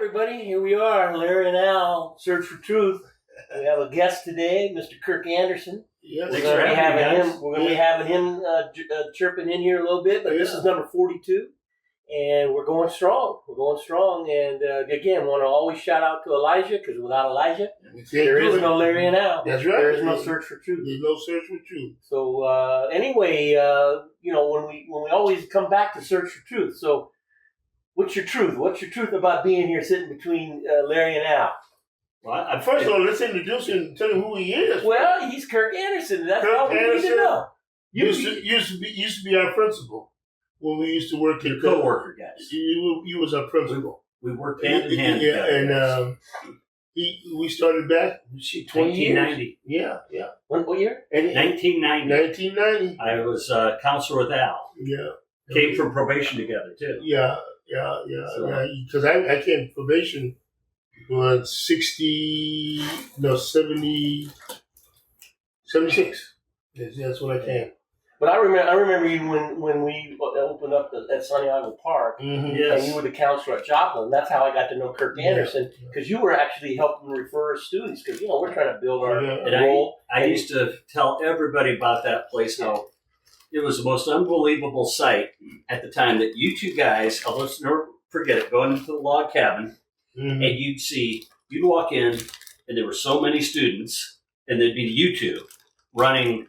everybody. Here we are, Larry and Al, Search for Truth. We have a guest today, Mr. Kirk Anderson. Yes. We're going to be having him chirping in here a little bit, but this is number 42, and we're going strong. And again, want to always shout out to Elijah, because without Elijah, there is no Larry and Al. That's right. There is no Search for Truth. There's no Search for Truth. So anyway, when we always come back to Search for Truth. So what's your truth? What's your truth about being here sitting between Larry and Al? Well, first of all, let's introduce him and tell him who he is. Well, he's Kirk Anderson. That's all we need to know. Used to be our principal when we used to work. Your co-worker, guys. He was our principal. We worked hand in hand. Yeah, and we started back 1990. Yeah. What year? 1990. 1990. I was counselor with Al. Yeah. Came from probation together too. Yeah. Because I came from probation was 76. That's when I came. But I remember you when we opened up at Santiago Park, mm-hmm. Yes. and you were the counselor at Joplin. That's how I got to know Kirk Anderson, because you were actually helping refer students, because we're trying to build our role. I used to tell everybody about that place, how it was the most unbelievable sight at the time that you two guys, I'll just never forget it, going into the log cabin, mm-hmm. and you'd walk in, and there were so many students, and there'd be you two running.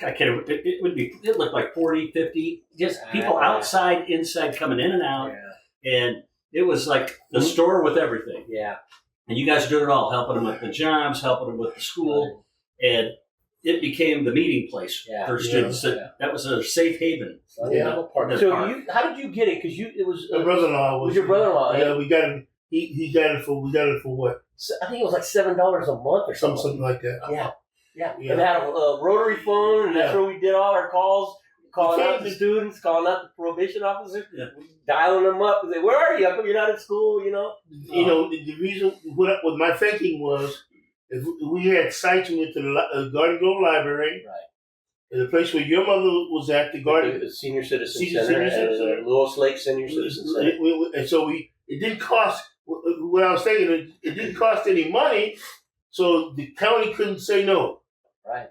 I can't. It looked like 40, 50, just people outside, inside, coming in and out, and it was like the store with everything. Yeah, and you guys did it all, helping them with the jobs, helping them with the school, and it became the meeting place for students. That was a safe haven. So how did you get it? Because it was my brother-in-law. Was your brother-in-law? Yeah, we got it. We got it for what? I think it was like $7 a month or something like that. Yeah. And they had a rotary phone, and that's where we did all our calls, calling out the students, calling out the probation officers, dialing them up and say, "Where are you? How come you're not at school?" The reason what my thinking was, if we had sites, we went to the Garden Grove Library, right, and the place where your mother was at, the Garden, the Senior Citizen Center, Lewis Lake Senior Citizen Center, and so it didn't cost. What I was thinking, it didn't cost any money, so the county couldn't say no. Right.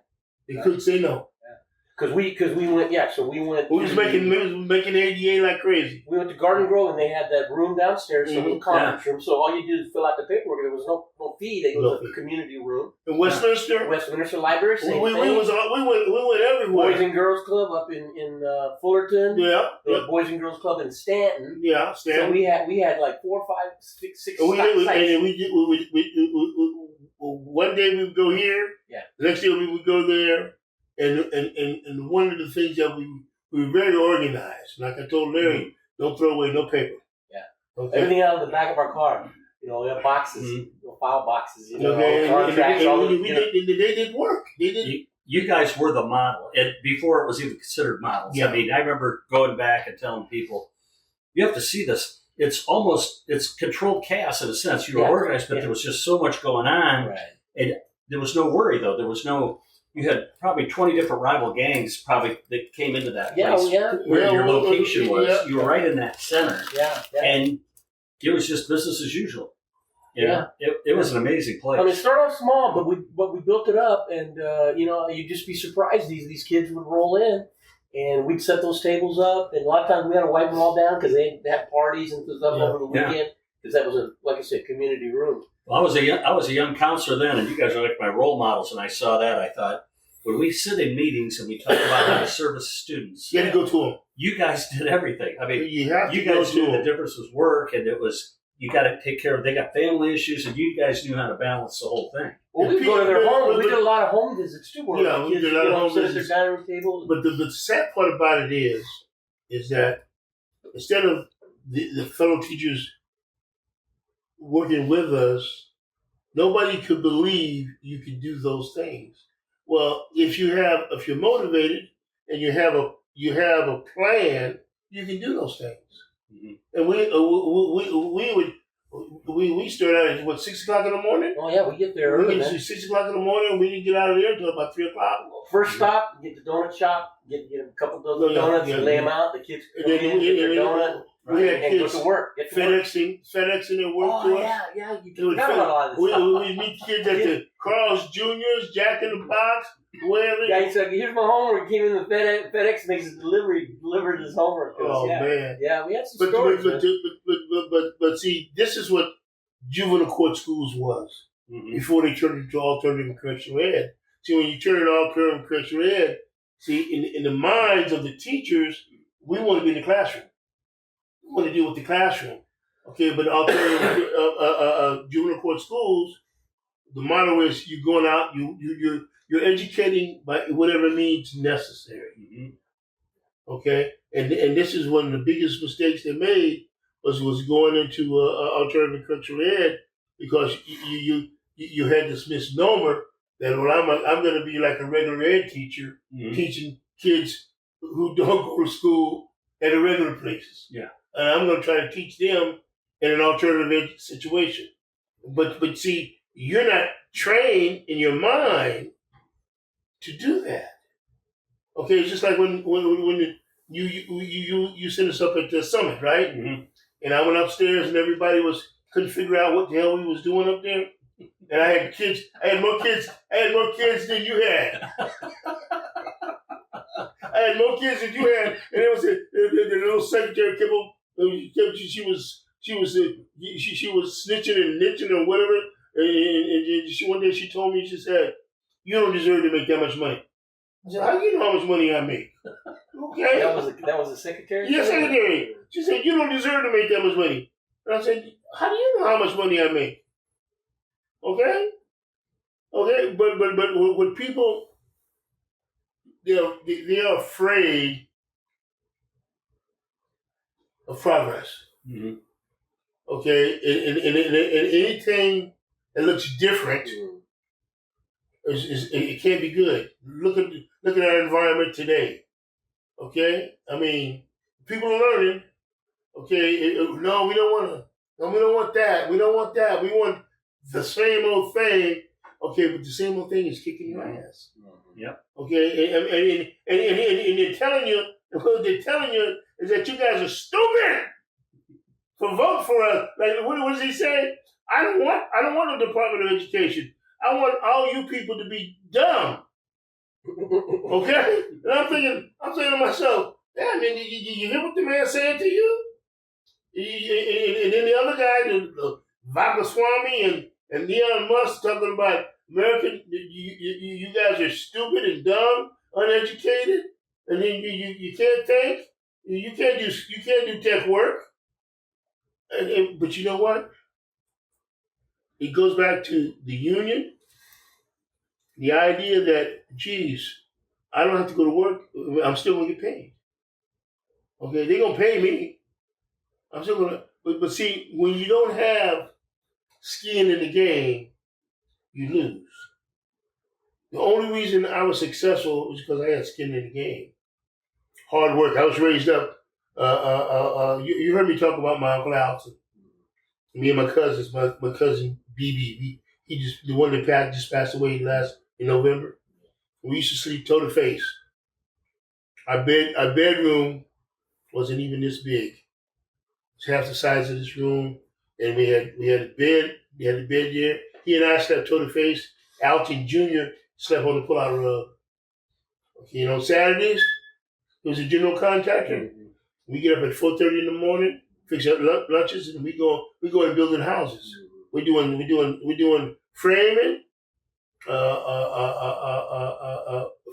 They couldn't say no. Because we went. Yeah. So we went. We was making ADA like crazy. We went to Garden Grove, and they had that room downstairs, so it was a conference room. So all you did is fill out the paperwork. There was no fee. It was a community room. In Westminster Library. Same we thing. We went everywhere. Boys and Girls Club up in Fullerton. Yeah. Boys and Girls Club in Stanton. Yeah, Stanton. So we had like 4, 5, 6 sites. One day we would go here. Yeah. The next day we would go there, and one of the things that we were very organized. Like I told Larry, don't throw away no paper. Yeah. Okay. Everything out of the back of our car. We have boxes, file boxes. Contracts. They did work. They did. You guys were the model, and before it was even considered models. Yeah. I mean, I remember going back and telling people, you have to see this. It's controlled chaos in a sense. You were organized, but there was just so much going on. Right. And there was no worry, though. You had probably 20 different rival gangs that came into that place. Where your location was. You were right in that center. Yeah. And it was just business as usual. It was an amazing place. I mean, it started off small, but we built it up, and you'd just be surprised. These kids would roll in, and we'd set those tables up, and a lot of times we had to wipe them all down because they had parties and stuff over the weekend, because that was like I said, community room. Well, I was a young counselor then, and you guys are like my role models, and I saw that. I thought, when we sit in meetings and we talk about how to service students, you had to go to them. You guys did everything. I mean, you guys knew the difference was work, and it was you got to take care of. They got family issues, and you guys knew how to balance the whole thing. Well, we go to their home. We did a lot of home visits too. We did a lot of home visits. Sit at their dining room tables. But the sad part about it is that instead of the fellow teachers working with us, nobody could believe you could do those things. Well, if you're motivated and you have a plan, you can do those things. Mm-hmm. And we start out at 6 o'clock in the morning. Oh yeah, we get there early. 6 o'clock in the morning. We didn't get out of there until about 3 o'clock. First stop, get the donut shop, get a couple dozen donuts, and lay them out. The kids come in, get their donut. We had And go kids to work. Get to work. FedExing their work to us. Yeah. You forgot about all this We stuff. meet kids at the Carl's Juniors, Jack in the Box, wherever. Yeah, he said, "Here's my homework." He came in the FedEx makes his delivered his homework. Man. Yeah, we had some stories. But see, this is what juvenile court schools was before they turned into alternative correctional ed. See, when you turn it alternative correctional ed, see, in the minds of the teachers, we want to be in the classroom. We want to deal with the classroom. Okay, but alternative juvenile court schools, the motto is you're going out, you're educating by whatever means necessary. Okay, and this is one of the biggest mistakes they made was going into alternative correctional ed because you had this misnomer that I'm going to be like a regular ed teacher teaching kids who don't go to school at the regular places. Yeah, and I'm going to try to teach them in an alternative ed situation. But see, you're not trained in your mind to do that. Okay, it's just like when you sent us up at the summit, right? And I went upstairs and everybody couldn't figure out what the hell we was doing up there. And I had more kids than you had. I had more kids than you had, and it was the little secretary came up. She was snitching and niching or whatever. And one day she told me, she said, "You don't deserve to make that much money." I said, "How do you know how much money I make?" Okay. That was the secretary? Yes, secretary. She said, "You don't deserve to make that much money." And I said, "How do you know how much money I make?" Okay. But with people, they're afraid of progress. Okay, and anything that looks different it can't be good. Look at our environment today. Okay, I mean, people are learning. Okay, no, we don't want to. No, we don't want that. We don't want that. We want the same old thing. Okay, but the same old thing is kicking your ass. Yep. Okay, and they're telling you, what they're telling you is that you guys are stupid to vote for us. Like, what does he say? I don't want a Department of Education. I want all you people to be dumb. Okay? And I'm saying to myself, yeah, man, you hear what the man saying to you? And then the other guy, Vagaswamy and Leon Musk talking about American, you guys are stupid and dumb, uneducated, and then you can't think, you can't do tech work. But you know what? It goes back to the union, the idea that, geez, I don't have to go to work, I'm still gonna get paid. Okay, they're gonna pay me. I'm still gonna, but see, when you don't have skin in the game, you lose. The only reason I was successful was because I had skin in the game. Hard work. I was raised up. You heard me talk about my Uncle Alton. Me and my cousins, my cousin BB, the one that just passed away in November. We used to sleep toe to face. Our bedroom wasn't even this big. It's half the size of this room, and we had a bed. We had a bed there. He and I slept toe to face. Alton Jr. slept on the pull-out rug. Okay, on Saturdays, he was a general contractor. We get up at 4:30 in the morning, fix up lunches, and we go and building houses. We're doing framing,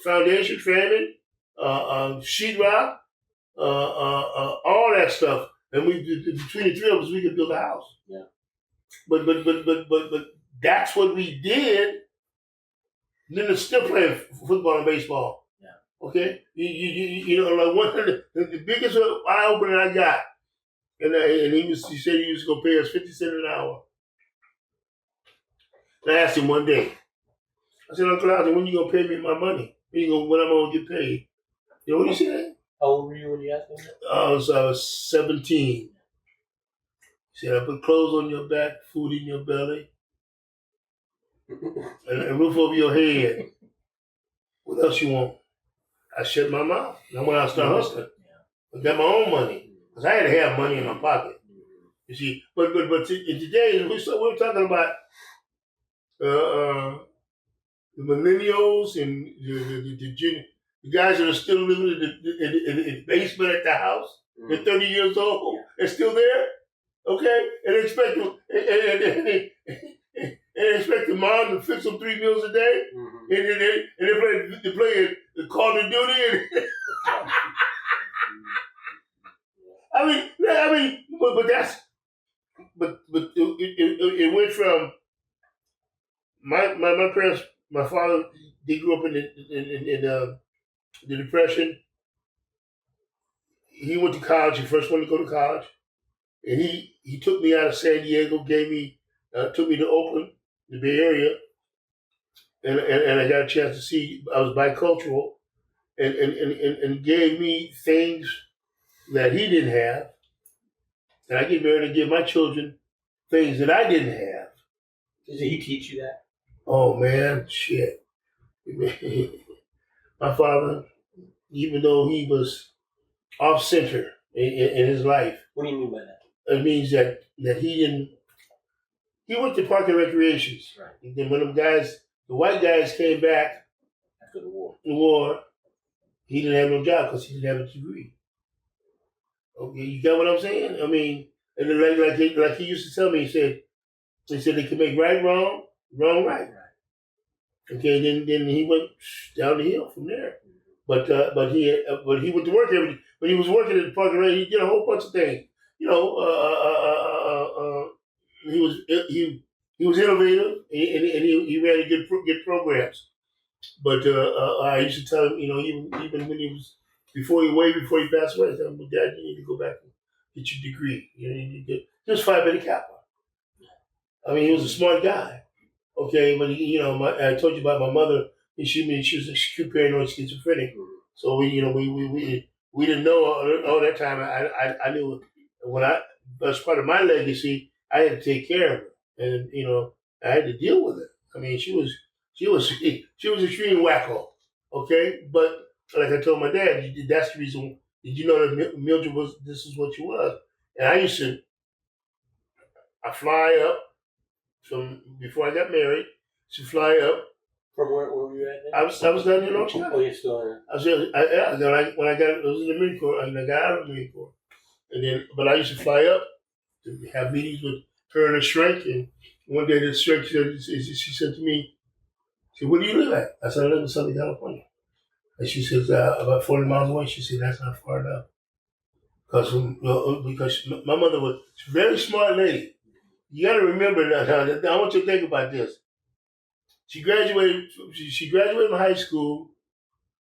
foundation framing, sheetrock, all that stuff. And between the three of us, we could build a house. Yeah. But that's what we did. And then they're still playing football and baseball. Yeah. Okay. You know, like one of the biggest eye opener I got, and he said he was gonna pay us 50 cents an hour. And I asked him one day. I said, "Uncle Alton, when you gonna pay me my money? When I'm gonna get paid?" You know what he said? How old were you when you asked him that? I was 17. He said, "I put clothes on your back, food in your belly, and a roof over your head. What else you want?" I shut my mouth. And I went out and started hustling. I got my own money. because I had to have money in my pocket. You see, but today we're talking about the millennials and the guys that are still living in the basement at the house. They're 30 years old. They're still there. Okay, and they expect them, and they expect the mom to fix them 3 meals a day, and they play Call of Duty. And I mean, but it went from my parents. My father, they grew up in the Depression. He went to college. He first wanted to go to college, and he took me out of San Diego, took me to Oakland, the Bay Area, and I got a chance to see. I was bicultural, and gave me things that he didn't have, and I get married to give my children things that I didn't have. Did he teach you that? Oh man, shit! My father, even though he was off center in his life. What do you mean by that? It means that he didn't. He went to Park and Recreations. Right. And then when the white guys came back after the war, he didn't have no job because he didn't have a degree. Okay, you got what I'm saying? I mean, and then like he used to tell me, he said they could make right wrong, wrong right. Okay, then he went down the hill from there. But he went to work when he was working at the Park and Rec, he did a whole bunch of things. You know, he was innovative and he ran good programs. But I used to tell him, you know, even when he was before he passed away, I told him, well, Dad, you need to go back and get your degree. You know, you need to just Phi Beta Kappa. I mean, he was a smart guy. Okay, but I told you about my mother. She was acute paranoid schizophrenic. So we didn't know all that time. I knew as part of my legacy, I had to take care of her, and I had to deal with it. I mean, she was extreme wacko. Okay, but like I told my dad, that's the reason. Did you know that Mildred this is what she was? And I fly up from before I got married. To fly up. From where were you at then? I was down in North Carolina. Oh, you're still there. I was in the Marine Corps, I got out of the Marine Corps. But I used to fly up to have meetings with her and her shrink. And one day the shrink she said to me, she said, "Where do you live at?" I said, "I live in Southern California." And she says, "About 40 miles away." She said, "That's not far enough." Because my mother was a very smart lady. You got to remember now. I want you to think about this. She graduated from high school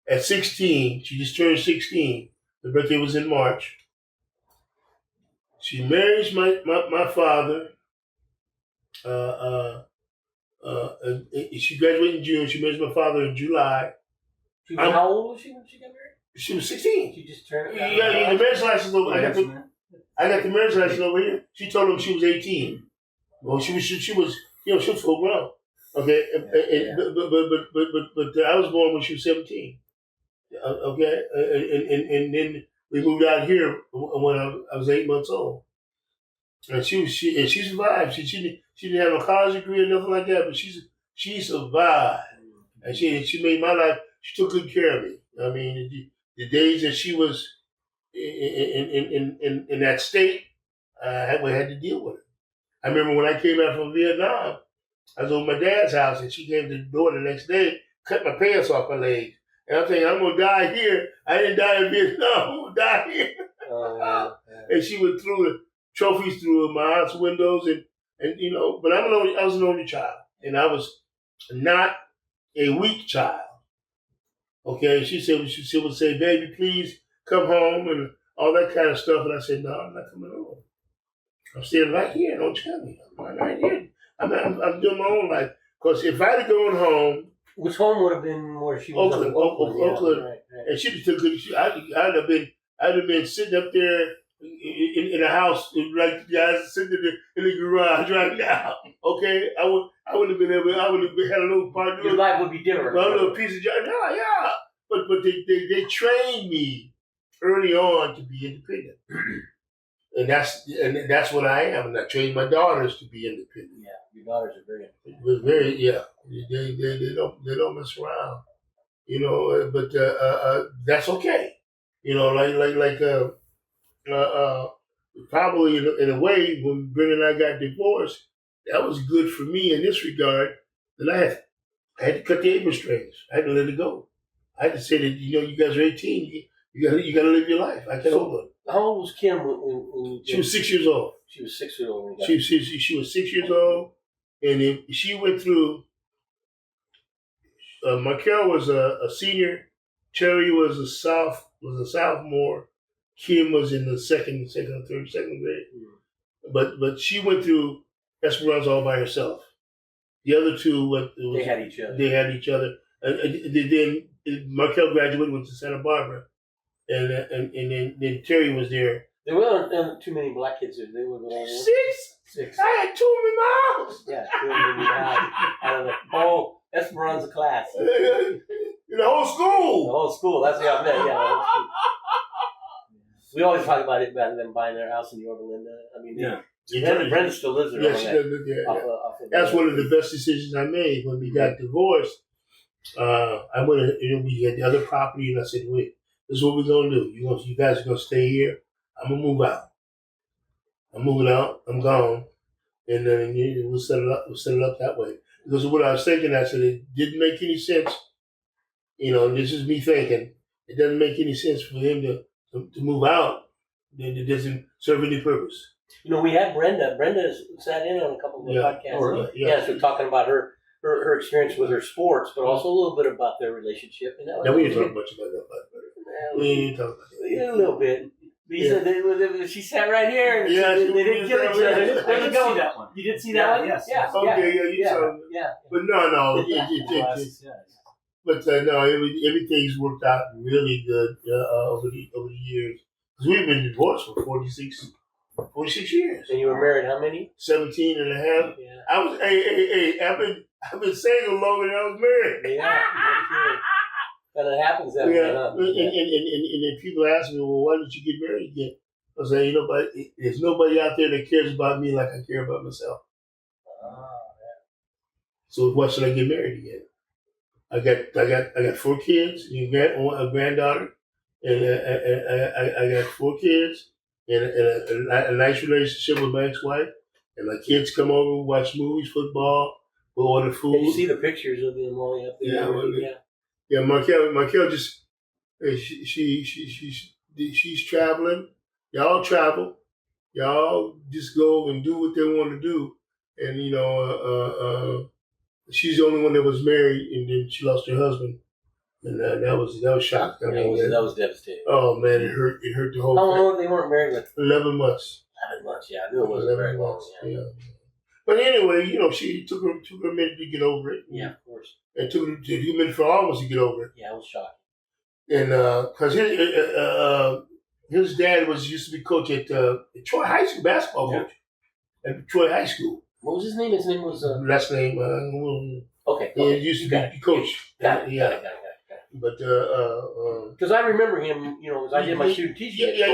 at 16. She just turned 16. Her birthday was in March. She marries my father. She graduated in June. She marries my father in July. How old was she when she got married? She was 16. She just turned. Yeah, the marriage license over. I got the marriage license over here. She told him she was 18. Well, she was full grown. Okay, but I was born when she was 17. Okay, and then we moved out here when I was 8 months old, and she survived. She didn't have a college degree or nothing like that, but she survived, and she made my life. She took good care of me. I mean, the days that she was in that state, I had to deal with it. I remember when I came out from Vietnam. I was over my dad's house, and she came to the door the next day, cut my pants off my legs. And I'm thinking, I'm going to die here. I didn't die in Vietnam. I'm going to die here. Yeah. And she went through the trophies through my aunt's windows. But I was an only child. And I was not a weak child. Okay, she would say, "Baby, please come home," and all that kind of stuff. And I said, "No, I'm not coming home. I'm staying right here. Don't tell me. I'm right here. I'm doing my own life. Because if I'd have gone home, which home would have been where she was? Oakland, right. And she'd have took good. I'd have been sitting up there in a house like the guys sitting in the garage right now. Okay, I would have been able. I would have had a little part. Your life would be different. A little piece of job. Yeah. But they trained me early on to be independent. and that's what I am. And I train my daughters to be independent. Yeah, your daughters are very independent. But they don't mess around. But that's okay. Probably in a way, when Brenda and I got divorced, that was good for me in this regard. That I had to cut the apron strings. I had to let it go. I had to say that you guys are 18. You got to live your life. I can't hold it. How old was Kim when She was 6 years old. She was 6 years old when you got She was 6 years old, and she went through. Markel was a senior. Terry was a sophomore. Kim was in the second grade. But she went through Esperanza all by herself. The other two they had each other. They had each other. And then Markel graduated, went to Santa Barbara, and then Terry was there. There weren't too many black kids there. They were Six. I had 2 in my house. Yeah, 2 in the house. Out of the whole Esperanza class. In the whole school. The whole school. That's how I met. Yeah. The whole school. We always talk about them buying their house in Yorba Linda. I mean, Brenda still lives there. Yeah, she does live there. That's one of the best decisions I made when we got divorced. I went, we had the other property, and I said, "Wait, this is what we're gonna do. You guys are gonna stay here. I'm gonna move out. I'm moving out. I'm gone, and then we'll set it up. We'll set it up that way." Because of what I was thinking, I said it didn't make any sense. This is me thinking. It doesn't make any sense for him to move out. It doesn't serve any purpose. We had Brenda. Brenda sat in on a couple of the podcasts. Oh, really? Yeah, so talking about her experience with her sports, but also a little bit about their relationship. And that was we didn't talk much about that. We didn't talk about that. Yeah, a little bit. He said she sat right here, and they didn't kill each other. There you go. That one. You did see that one? Yes. Yeah. Okay, you saw it. Yeah. But no. But everything's worked out really good over the years. Because we've been divorced for 46 years. And you were married how many? 17 and a half. Yeah. I was, I've been single longer than I was married. Yeah. And it happens that way, huh? And then people ask me, well, why didn't you get married again? I say, there's nobody out there that cares about me like I care about myself. So why should I get married again? I got 4 kids, a granddaughter, and I got 4 kids, and a nice relationship with my ex-wife. And my kids come over, watch movies, football, we'll order food. And you see the pictures of them all up there. Yeah, Markel just she's traveling. Y'all travel. Y'all just go and do what they want to do. And she's the only one that was married, and then she lost her husband, and that was shocking. That was devastating. Oh man, it hurt the whole. How long they weren't married with? 11 months. 11 months. Yeah, I knew it wasn't very long. Yeah. But anyway, she took her a minute to get over it. Yeah, of course. And took her a minute for almost to get over it. Yeah, I was shocked. And because his dad used to be coach at Troy High School, basketball coach at Troy High School. What was his name? His name was last name. Okay. He used to be coach. Got it. But because I remember him, as I did my student teaching. Yeah. I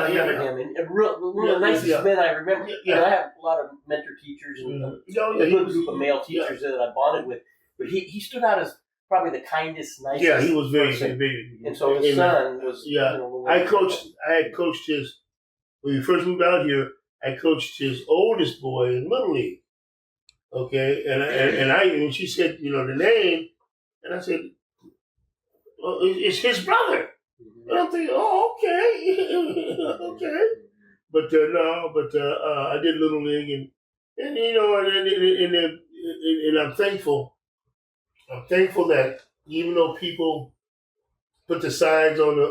remember him, and one of the nicest men I remember. Yeah. I have a lot of mentor teachers and a good group of male teachers that I bonded with. But he stood out as probably the kindest, nicest. Yeah, he was very. And so his son was. Yeah, I had coached his when we first moved out here. I coached his oldest boy in Little League. Okay, and when she said the name. And I said, well, it's his brother. And I'm thinking, oh, okay. Okay. But I did Little League and I'm thankful. I'm thankful that even though people put the signs on a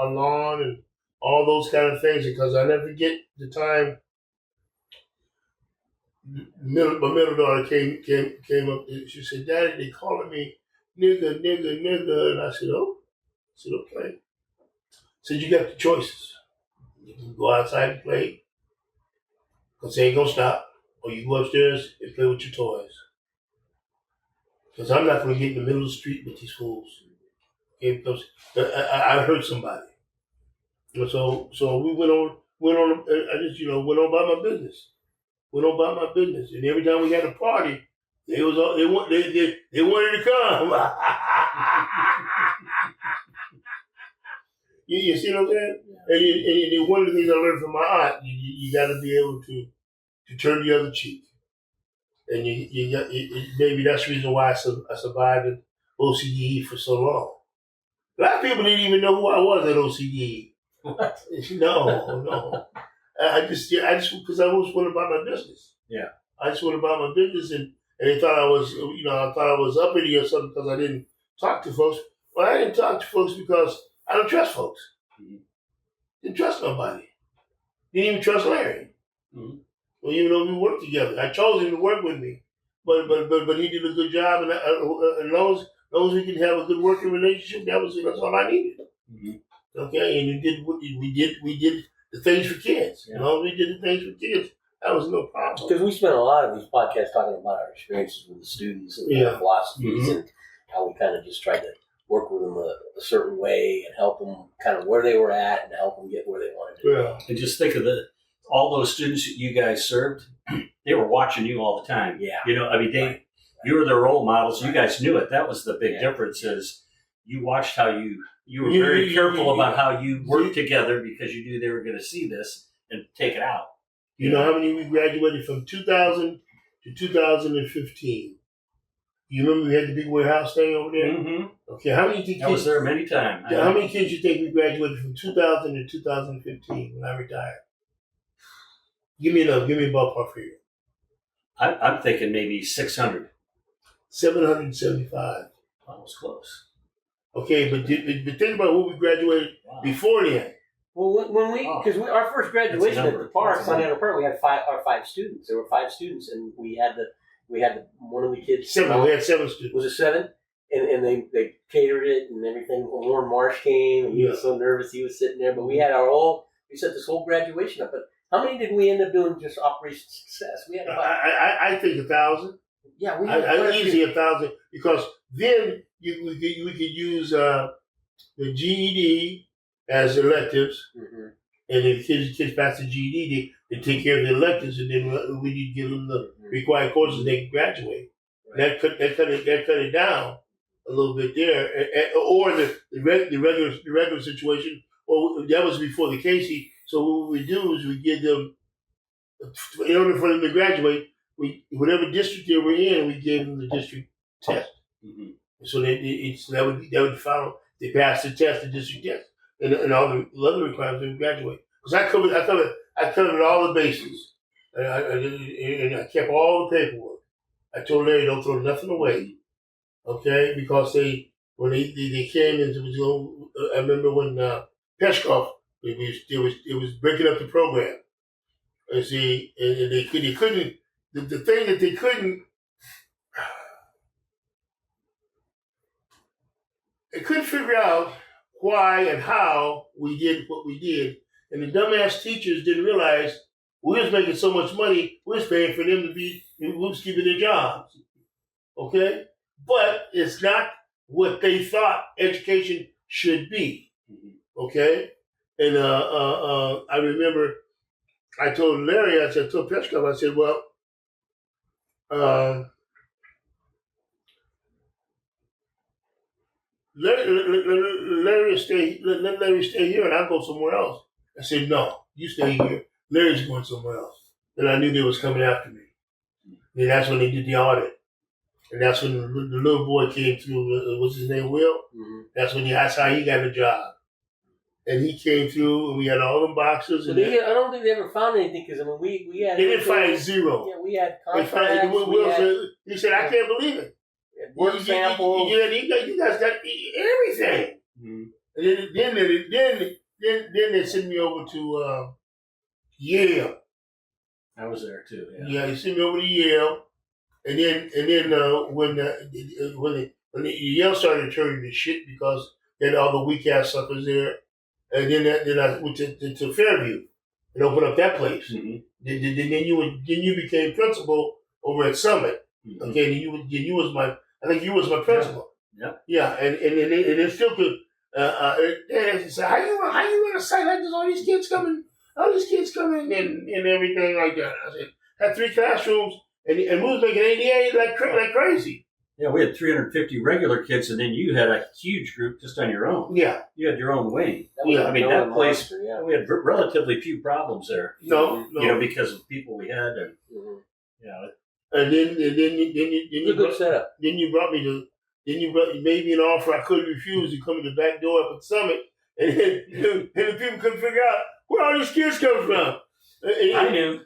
lawn and all those kind of things, because I never forget the time my middle daughter came up. She said, "Daddy, they calling me nigga," and I said, "Oh," okay. Said you got the choices. You can go outside and play, because they ain't gonna stop, or you go upstairs and play with your toys. Because I'm not gonna get in the middle of the street with these fools. Okay, because I hurt somebody. And so we went on. I just went on by my business. Went on by my business, and every time we had a party, they wanted to come. you see what I'm saying? And one of the things I learned from my aunt, you got to be able to turn the other cheek, and maybe that's the reason why I survived at OCDE for so long. A lot of people didn't even know who I was at OCDE. What? No. I just because I was went about my business. Yeah. I just went about my business, and they thought I was, I thought I was uppity or something because I didn't talk to folks. Well, I didn't talk to folks because I don't trust folks. Mm-hmm. Didn't trust nobody. Didn't even trust Larry. Mm-hmm. Well, even though we worked together, I chose him to work with me, but he did a good job, and as long as we could have a good working relationship, that's all I needed. Mm-hmm. Okay, and we did the things for kids. Yeah. We did the things for kids. That was no problem. Because we spent a lot of these podcasts talking about our experiences with the students and their philosophies and how we kind of just tried to work with them a certain way and help them kind of where they were at and help them get where they wanted to. Yeah. And just think of all those students that you guys served. They were watching you all the time. Yeah. You were their role models. You guys knew it. That was the big difference. Is you watched how you were very careful about how you worked together because you knew they were going to see this and take it out. You know how many we graduated from 2000 to 2015? You remember we had the big warehouse thing over there? Mm-hmm. Okay, how many kids? I was there many times. How many kids you think we graduated from 2000 to 2015 when I retired? Give me a ballpark figure. I'm thinking maybe 600. 775. That was close. Okay, but think about what we graduated before then. Well, when our first graduation at the park, Sunday Park, we had five students. There were 5 students, and we had one of the kids. 7. We had 7 students. Was it 7? And they catered it and everything. Warren Marsh came, and he was so nervous he was sitting there. But we had we set this whole graduation up. But how many did we end up doing just Operation Success? We had about, I think 1,000. Yeah, we had easily 1,000 because then we could use the GED as electives, and if kids pass the GED, they take care of the electives, and then we need to give them the required courses they can graduate. Right. That cut it down a little bit there, or the regular situation. Or that was before the Casey. So what we do is we give them, in order for them to graduate, whatever district they were in, we gave them the district test. Mm-hmm. So that would follow. They passed the test, the district test, and all the other requirements to graduate. Because I covered all the bases, and I kept all the paperwork. I told Larry, don't throw nothing away, okay? Because when they came into, I remember when Peshkoff, it was breaking up the program. And see, and they couldn't. The thing that they couldn't figure out why and how we did what we did, and the dumbass teachers didn't realize we was making so much money, we was paying for them we was keeping their jobs. Okay? But it's not what they thought education should be. Okay? And I remember I told Larry, I told Peshkoff, I said, well, let Larry stay here and I'll go somewhere else. I said, no, you stay here. Larry's going somewhere else. And I knew they was coming after me. And that's when they did the audit. And that's when the little boy came through. What's his name, Will? Mm-hmm. That's how he got a job. And he came through, and we had all the boxes. So I don't think they ever found anything because we had. They didn't find zero. Yeah, we had contracts. He said, "I can't believe it." Work samples. You guys got everything. Mm-hmm. And then they sent me over to Yale. I was there too. Yeah, they sent me over to Yale, and then when the Yale started turning to shit because they had all the weak ass suckers there. And then I went to Fairview and opened up that place. Mm-hmm. Then you became principal over at Summit. Mm-hmm. Okay, and you was my principal. Yeah. Yeah, and they still could. They said, how you run a site like this? All these kids coming and everything like that. I said, had 3 classrooms and we was making 88 like crazy. Yeah, we had 350 regular kids, and then you had a huge group just on your own. Yeah. You had your own wing. Yeah. I mean, that place, monster, yeah. we had relatively few problems there. No. You know, because of people we had. And, And then It's a good setup. Then you made me an offer I couldn't refuse to come in the back door up at Summit, and the people couldn't figure out where all these kids come from. I knew.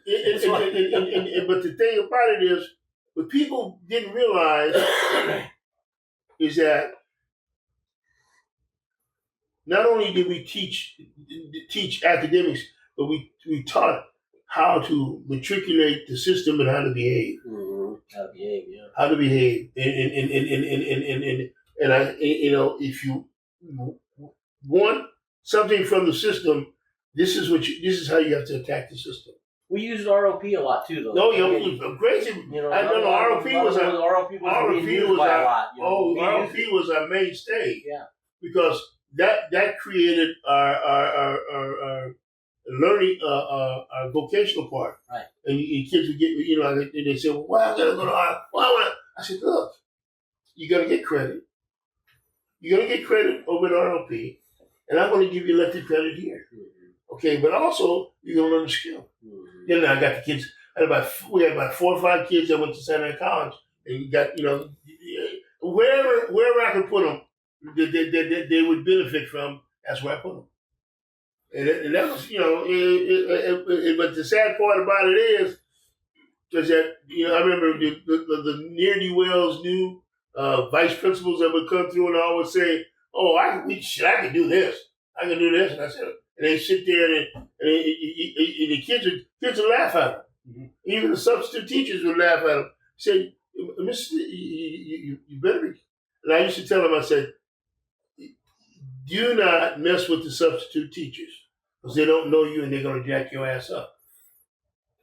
But the thing about it is, what people didn't realize is that not only did we teach academics, but we taught how to matriculate the system and how to behave. Mm-hmm. How to behave, yeah. How to behave, and I, if you want something from the system, this is how you have to attack the system. We used ROP a lot too, though. No, it was crazy. ROP was our mainstay. Yeah, because that created our learning, our vocational part. Right. And kids would get, and they say, well, why I gotta go to ROP? I said, look, you gotta get credit. You're gonna get credit over at ROP, and I'm gonna give you elective credit here. Mm-hmm. Okay, but also you're gonna learn the skill. Mm-hmm. Then I got the kids. We had about 4 or 5 kids that went to San Diego College, and you got wherever I could put them, they would benefit from. That's where I put them. And that was, but the sad part about it is that, I remember the ne'er-do-wells new vice principals that would come through and I would say, oh, I can do this. I can do this. And I said, and they sit there and the kids would laugh at them. Mm-hmm. Even the substitute teachers would laugh at them. Say, Mr. You better be. And I used to tell them, I said, do not mess with the substitute teachers because they don't know you and they're going to jack your ass up.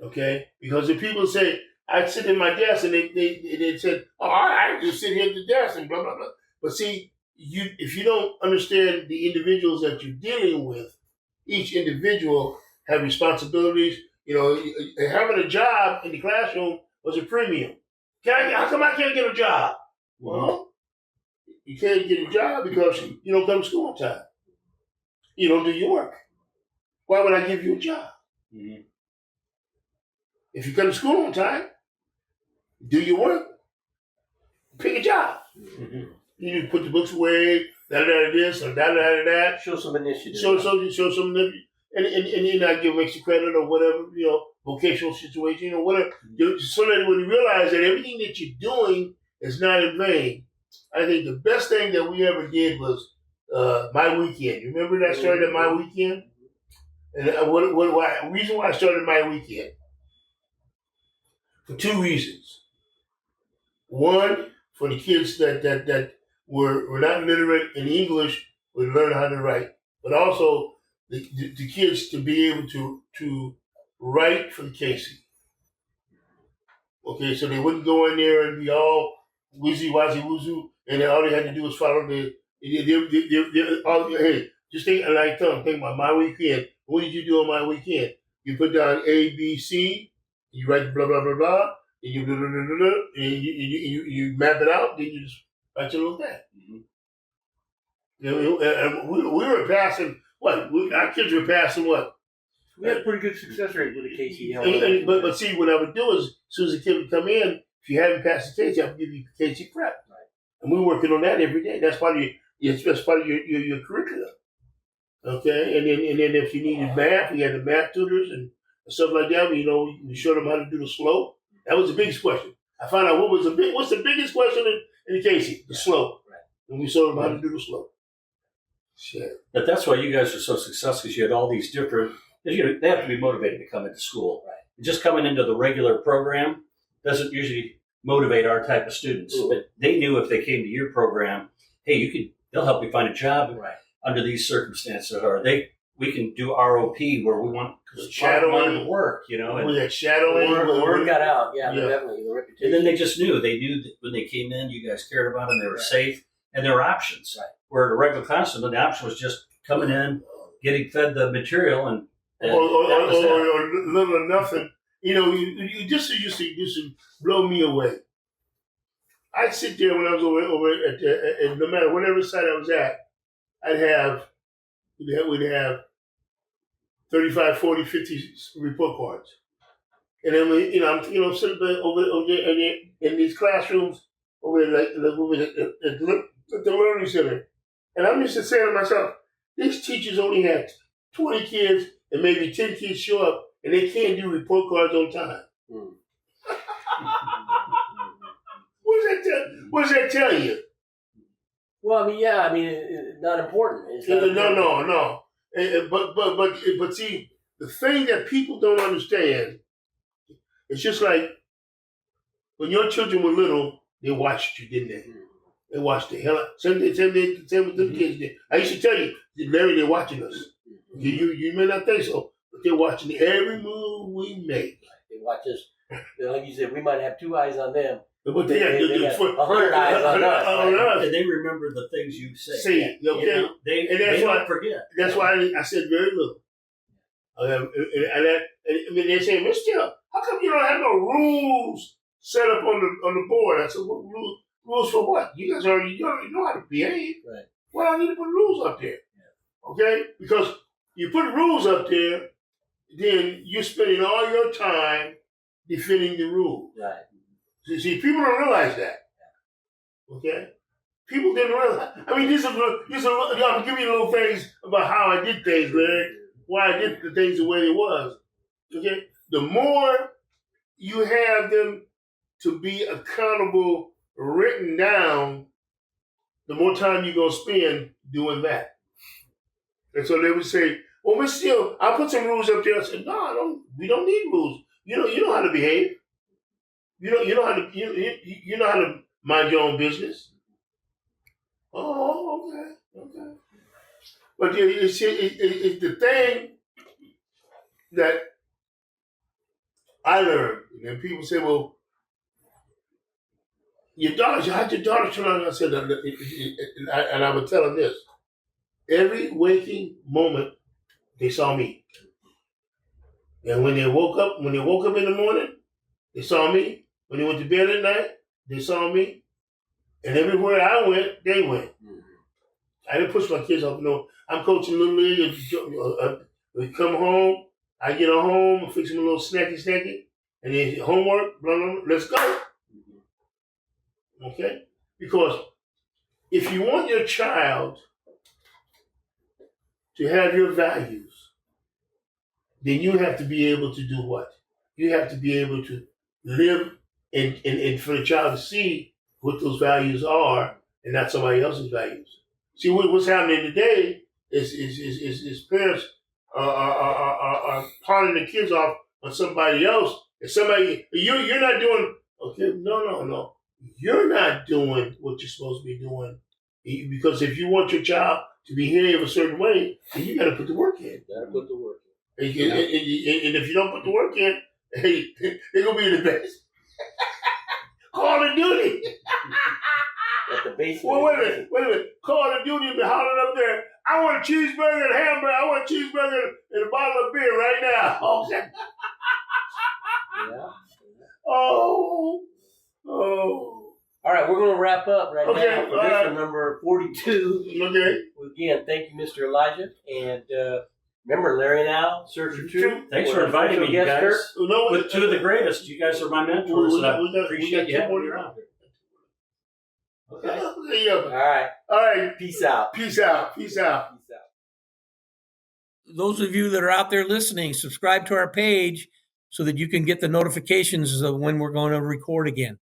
Okay? Because if people say, I'd sit in my desk and they said, oh, I just sit here at the desk and blah, blah, blah. But see, if you don't understand the individuals that you're dealing with, each individual have responsibilities. Having a job in the classroom was a premium. How come I can't get a job? Well, you can't get a job because you don't come to school on time. You don't do your work. Why would I give you a job? Mm-hmm. If you come to school on time, do your work, pick a job. Mm-hmm. You need to put the books away, this, and that. Show some initiative. Show some initiative. And you're not give them extra credit or whatever, vocational situation or whatever. Mm-hmm. So that when you realize that everything that you're doing is not in vain. I think the best thing that we ever did was My Weekend. You remember that started at My Weekend? And the reason why I started My Weekend? For 2 reasons. One, for the kids that were not literate in English would learn how to write. But also the kids to be able to write for the Casey. Okay, so they wouldn't go in there and be all woozy, and all they had to do was follow hey, just think about My Weekend. What did you do on My Weekend? You put down A, B, C, you write blah, blah, blah, blah, and you blah, blah, blah, blah, and you map it out, then you just write your little thing. Mm-hmm. We were passing, what? Our kids were passing what? We had a pretty good success rate with the KC. But see, what I would do is, as soon as the kid would come in, if you haven't passed the KC, I would give you KC prep. Right. And we're working on that every day. That's part of your curriculum. Okay? And then if you needed math, we had the math tutors and stuff like that. We showed them how to do the slope. That was the biggest question. I found out what's the biggest question in the KC? The slope. Right. And we showed them how to do the slope. Shit. But that's why you guys are so successful, because you had all these different. They have to be motivated to come into school. Right. Just coming into the regular program doesn't usually motivate our type of students. Ooh. But they knew if they came to your program, hey, they'll help you find a job under these circumstances, or we can do ROP where we want shadowing to work. We had shadowing. Word got out. Yeah, definitely. The reputation. And then they knew that when they came in, you guys cared about them. They were safe, and there were options. Right. where the regular classroom, the option was just coming in, getting fed the material, and or little or nothing. You know, you just used to blow me away. I'd sit there when I was over at no matter whatever site I was at, we'd have 35, 40, 50 report cards. And then I'm sitting there over there in these classrooms over there, at the learning center. And I'm just saying to myself, these teachers only had 20 kids and maybe 10 kids show up and they can't do report cards on time. What does that tell you? Well, it's not important. It's not important. No. But see, the thing that people don't understand, it's just like when your children were little, they watched you, didn't they? They watched the hell out. Same with the kids did. I used to tell you, Larry, they're watching us. You may not think so, but they're watching every move we make. They watch us. Like you said, we might have 2 eyes on them. But they got 100 eyes on us. And they remember the things you say. Okay? You know, they don't forget. That's why I said very little. They say, Mr. How come you don't have no rules set up on the board? I said, what rules for what? You guys already know how to behave. Right. Well, I need to put rules up there. Yeah. Okay? Because you put rules up there, then you're spending all your time defending the rules. Right. See, people don't realize that. Okay? People didn't realize. I mean, I'm giving you little things about how I did things, Larry. Why I did the things the way they was. Okay? The more you have them to be accountable, written down, the more time you're going to spend doing that. And so they would say, well, Mr. Steele, I'll put some rules up there. I said, no, we don't need rules. You know how to behave. You know how to mind your own business. Oh, okay. But it's the thing that I learned. And people say, well, how'd your daughter turn out? I said, and I would tell them this. Every waking moment, they saw me. And when they woke up in the morning, they saw me. When they went to bed at night, they saw me. And everywhere I went, they went. I didn't push my kids off. No, I'm coaching Little League. We come home, I get home, fix them a little snacky, and then homework, blah, blah, blah, let's go. Okay? Because if you want your child to have your values, then you have to be able to do what? You have to be able to live and for the child to see what those values are and not somebody else's values. See, what's happening today is parents are pawning the kids off on somebody else. And somebody, you're not doing, okay, no. You're not doing what you're supposed to be doing. Because if you want your child to behave a certain way, then you got to put the work in. And if you don't put the work in, hey, they're going to be the best. Call of Duty. Well, wait a minute. Call of Duty be hollering up there, I want a cheeseburger and a hamburger. I want a cheeseburger and a bottle of beer right now. Okay. Yeah. Oh. All right, we're going to wrap up now for this one, number 42. Okay. Again, thank you, Mr. Elijah. And remember, Larry Now, Searcher 2. Thanks for inviting me, you guys. Kirk. With two of the greatest. You guys are my mentors, and I appreciate you having me around. Okay. All right. Peace out. Those of you that are out there listening, subscribe to our page so that you can get the notifications of when we're going to record again.